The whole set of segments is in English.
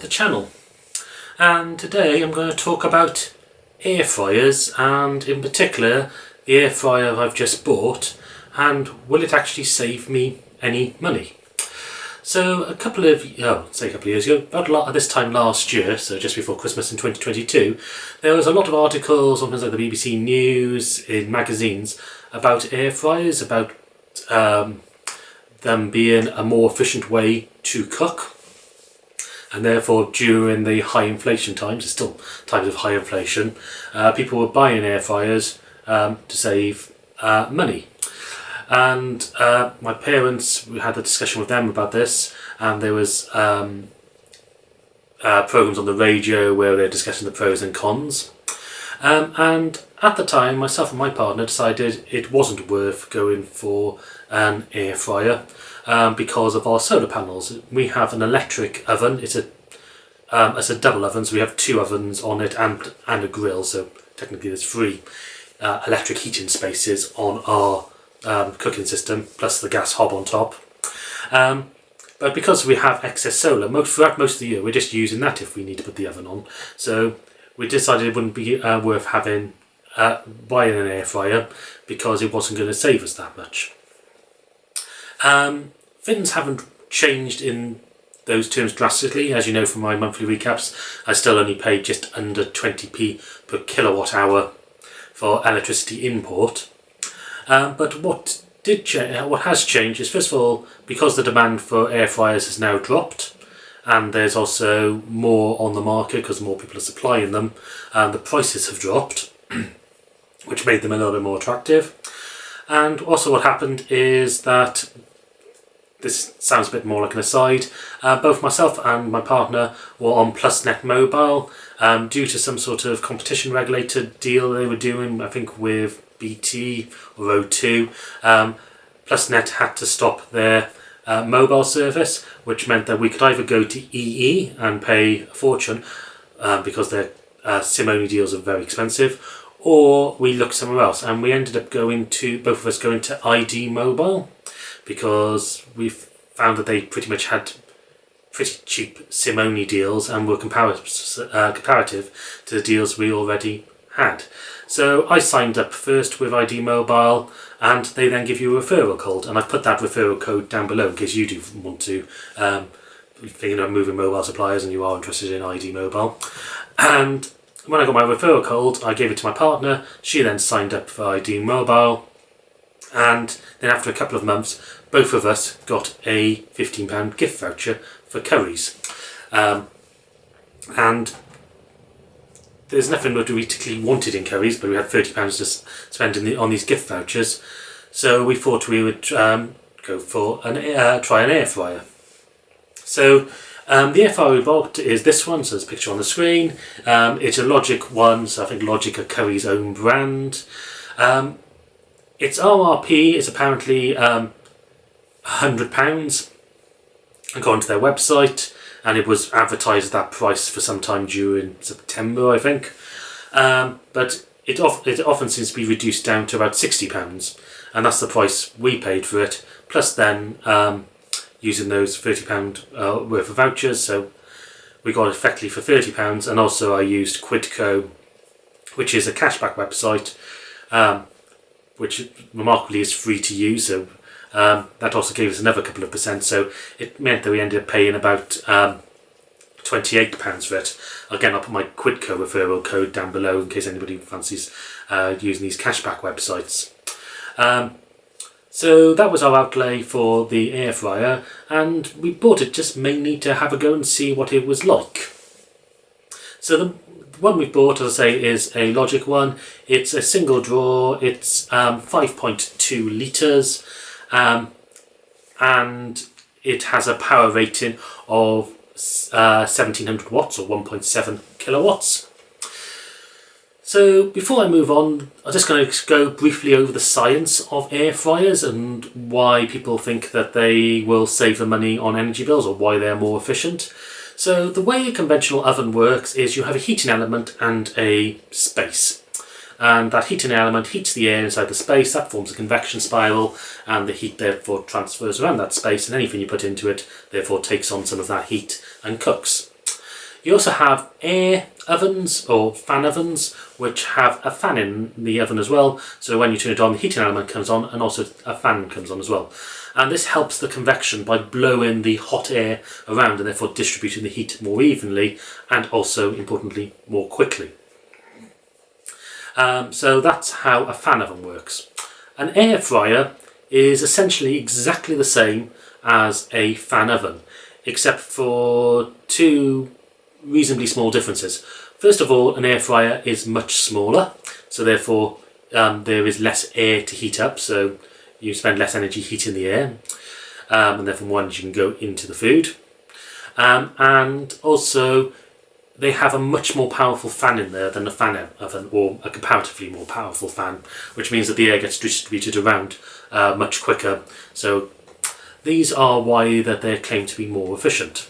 the channel, and today I'm going to talk about air fryers, and in particular the air fryer I've just bought, and will it actually save me any money. So a couple of years ago, about a lot at this time last year, so just before Christmas in 2022, there was a lot of articles on things like the BBC News, in magazines, about air fryers, about them being a more efficient way to cook, and therefore during the high inflation times, it's still times of high inflation, people were buying air fryers to save money. And my parents, we had a discussion with them about this, and there was programs on the radio where they were discussing the pros and cons. And at the time, myself and my partner decided it wasn't worth going for an air fryer because of our solar panels. We have an electric oven. It's a double oven, so we have two ovens on it and a grill. So technically, there's three electric heating spaces on our cooking system, plus the gas hob on top. But because we have excess solar, throughout most of the year, we're just using that if we need to put the oven on. So we decided it wouldn't be worth buying an air fryer because it wasn't going to save us that much. Things haven't changed in those terms drastically. As you know from my monthly recaps, I still only pay just under 20p per kilowatt hour for electricity import. But what has changed is, first of all, because the demand for air fryers has now dropped, and there's also more on the market because more people are supplying them, and the prices have dropped, which made them a little bit more attractive. And also what happened is that, this sounds a bit more like an aside, both myself and my partner were on PlusNet Mobile due to some sort of competition regulated deal they were doing, I think with BT or O2. PlusNet had to stop their mobile service, which meant that we could either go to EE and pay a fortune because their SIM-only deals are very expensive, or we looked somewhere else, and we ended up both of us going to ID Mobile, because we found that they pretty much had pretty cheap SIM-only deals and were comparative to the deals we already had. So I signed up first with ID Mobile, and they then give you a referral code, and I've put that referral code down below in case you do want to thinking of moving mobile suppliers and you are interested in ID Mobile. And when I got my referral code, I gave it to my partner. She then signed up for ID Mobile, and then after a couple of months, both of us got a £15 gift voucher for curries. And there's nothing that we particularly wanted in curries, but we had £30 to spend on these gift vouchers, so we thought we would go for try an air fryer. So the air fryer we bought is this one, so there's a picture on the screen. It's a Logic one, so I think Logic are Curry's own brand. Its RRP is apparently £100 according to their website, and it was advertised at that price for some time during September, I think. But it often seems to be reduced down to about £60, and that's the price we paid for it, plus then using those £30 worth of vouchers, so we got it effectively for £30, and also I used Quidco, which is a cashback website, which remarkably is free to use, so that also gave us another couple of percent, so it meant that we ended up paying about £28 for it. Again, I'll put my Quidco referral code down below in case anybody fancies using these cashback websites. So that was our outlay for the air fryer, and we bought it just mainly to have a go and see what it was like. So the one we've bought, as I say, is a Logic one. It's a single drawer, it's 5.2 litres, and it has a power rating of 1700 watts or 1.7 kilowatts. So before I move on, I'm just going to go briefly over the science of air fryers and why people think that they will save the money on energy bills, or why they're more efficient. So the way a conventional oven works is you have a heating element and a space. And that heating element heats the air inside the space, that forms a convection spiral, and the heat therefore transfers around that space, and anything you put into it therefore takes on some of that heat and cooks. You also have air ovens or fan ovens, which have a fan in the oven as well. So when you turn it on, the heating element comes on and also a fan comes on as well. And this helps the convection by blowing the hot air around and therefore distributing the heat more evenly and also, importantly, more quickly. So that's how a fan oven works. An air fryer is essentially exactly the same as a fan oven, except for two reasonably small differences. First of all, an air fryer is much smaller, so therefore there is less air to heat up, so you spend less energy heating the air, and therefore more energy can go into the food. And also, they have a much more powerful fan in there than a fan oven, or a comparatively more powerful fan, which means that the air gets distributed around much quicker. So these are why that they're claimed to be more efficient.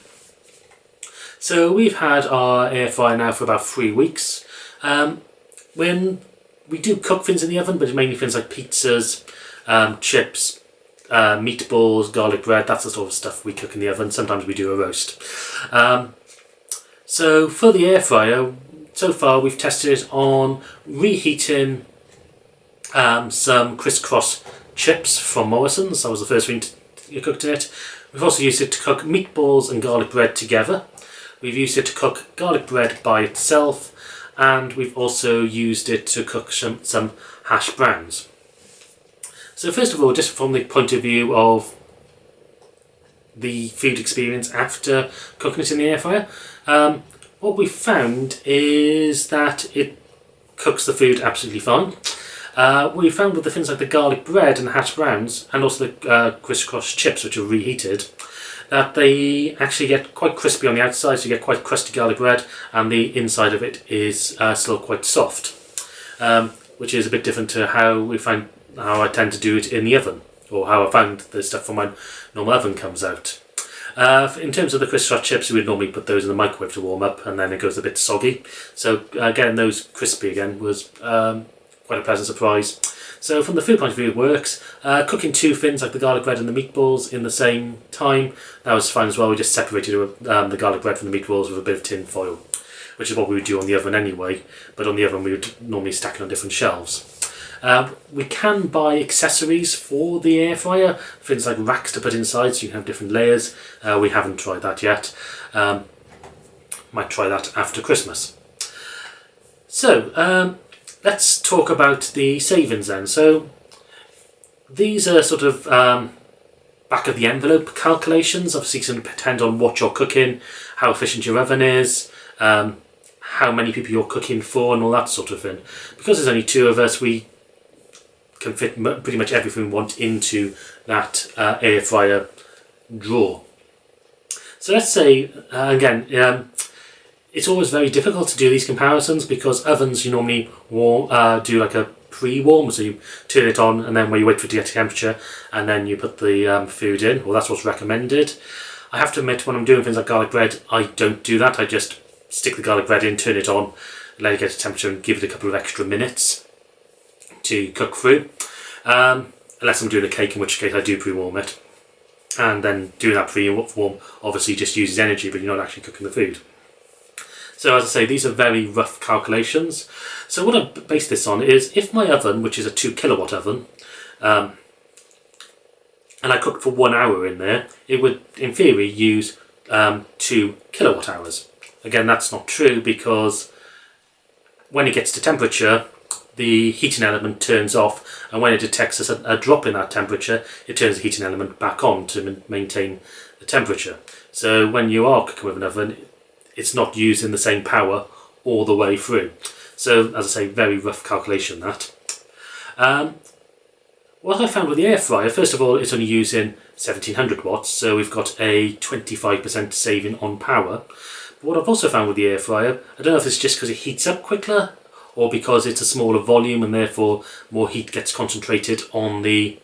So we've had our air fryer now for about 3 weeks. When we do cook things in the oven, but it's mainly things like pizzas, chips, meatballs, garlic bread, that's the sort of stuff we cook in the oven. Sometimes we do a roast. So for the air fryer, so far we've tested it on reheating some crisscross chips from Morrison's. That was the first thing you cooked in it. We've also used it to cook meatballs and garlic bread together. We've used it to cook garlic bread by itself, and we've also used it to cook some hash browns. So first of all, just from the point of view of the food experience after cooking it in the air fryer, what we found is that it cooks the food absolutely fine. We found with the things like the garlic bread and the hash browns, and also the crisscross chips, which are reheated, that they actually get quite crispy on the outside, so you get quite crusty garlic bread, and the inside of it is still quite soft, which is a bit different to how I tend to do it in the oven, or how I found the stuff from my normal oven comes out. In terms of the crisscross chips, we would normally put those in the microwave to warm up, and then it goes a bit soggy. So getting those crispy again was quite a pleasant surprise. So from the food point of view, it works. Cooking two things like the garlic bread and the meatballs in the same time, that was fine as well. We just separated the garlic bread from the meatballs with a bit of tin foil, which is what we would do on the oven anyway, but on the oven we would normally stack it on different shelves. We can buy accessories for the air fryer, things like racks to put inside so you can have different layers. We haven't tried that yet. Might try that after Christmas. So let's talk about the savings then. So these are sort of back of the envelope calculations. Obviously it's going to depend on what you're cooking, how efficient your oven is, how many people you're cooking for, and all that sort of thing. Because there's only two of us, we can fit pretty much everything we want into that air fryer drawer. So let's say, again, it's always very difficult to do these comparisons because ovens you normally do like a pre-warm, so you turn it on and then when you wait for it to get to temperature and then you put the food in. Well, that's what's recommended. I have to admit, when I'm doing things like garlic bread, I don't do that. I just stick the garlic bread in, turn it on, let it get to temperature and give it a couple of extra minutes to cook through, unless I'm doing a cake, in which case I do pre-warm it, and then doing that pre-warm obviously just uses energy, but you're not actually cooking the food. So as I say, these are very rough calculations. So what I base this on is, if my oven, which is a 2 kilowatt oven, and I cooked for 1 hour in there, it would in theory use 2 kilowatt hours. Again, that's not true, because when it gets to temperature, the heating element turns off, and when it detects a drop in that temperature, it turns the heating element back on to maintain the temperature. So when you are cooking with an oven, it's not using the same power all the way through. So as I say, very rough calculation that. What I found with the air fryer, first of all, it's only using 1700 watts, so we've got a 25% saving on power. But what I've also found with the air fryer, I don't know if it's just because it heats up quicker, or because it's a smaller volume and therefore more heat gets concentrated on the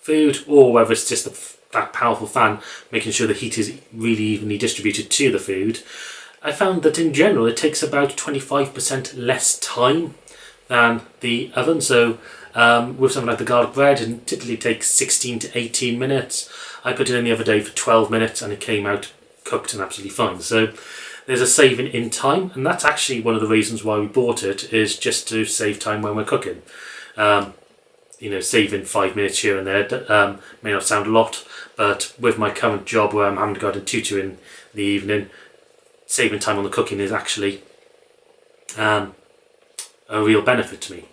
food, or whether it's just that powerful fan making sure the heat is really evenly distributed to the food. I found that in general it takes about 25% less time than the oven. So with something like the garlic bread, it typically takes 16 to 18 minutes. I put it in the other day for 12 minutes and it came out cooked and absolutely fine. So there's a saving in time, and that's actually one of the reasons why we bought it, is just to save time when we're cooking. You know, saving 5 minutes here and there may not sound a lot, but with my current job where I'm having to go out and tutor in the evening, saving time on the cooking is actually a real benefit to me.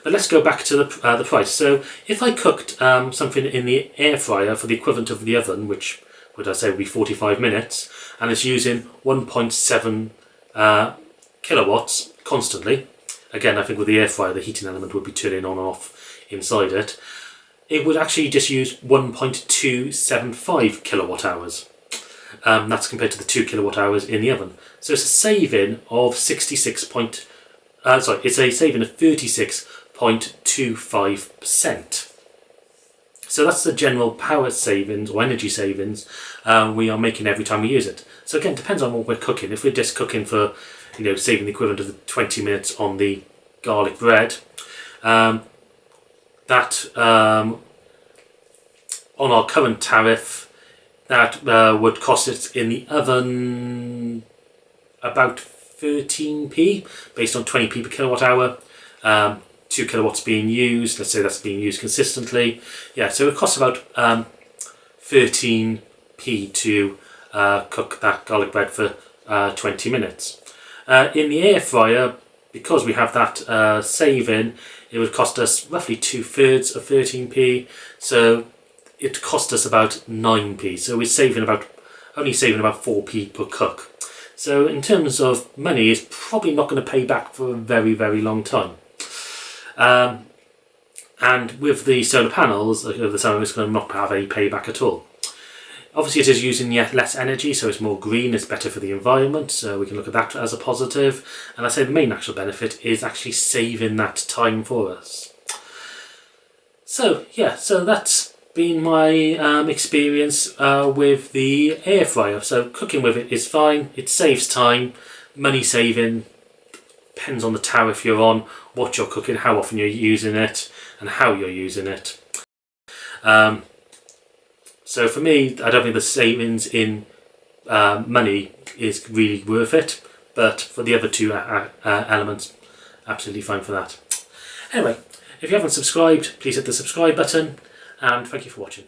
But let's go back to the price. So if I cooked something in the air fryer for the equivalent of the oven, which would I say would be 45 minutes, and it's using 1.7 kilowatts constantly. Again, I think with the air fryer, the heating element would be turning on and off inside it. It would actually just use 1.275 kilowatt hours. That's compared to the 2 kilowatt hours in the oven. So it's a saving of it's a saving of 36.25%. So that's the general power savings or energy savings we are making every time we use it. So again, it depends on what we're cooking. If we're just cooking for, you know, saving the equivalent of the 20 minutes on the garlic bread, that on our current tariff, that would cost us in the oven about 13p, based on 20p per kilowatt hour. 2 kilowatts being used, let's say that's being used consistently. Yeah, so it costs about 13p to cook that garlic bread for 20 minutes. In the air fryer, because we have that saving, it would cost us roughly 2/3 of 13p, so it cost us about 9p. So we're only saving about 4p per cook. So in terms of money, it's probably not going to pay back for a very, very long time. And with the solar panels, the solar is going to not have any payback at all. Obviously it is using less energy, so it's more green, it's better for the environment, so we can look at that as a positive. And I say the main actual benefit is actually saving that time for us. So yeah, so that's been my experience with the air fryer. So cooking with it is fine, it saves time, money saving, depends on the tariff you're on, what you're cooking, how often you're using it, and how you're using it. So for me, I don't think the savings in money is really worth it, but for the other two elements, absolutely fine for that. Anyway, if you haven't subscribed, please hit the subscribe button, and thank you for watching.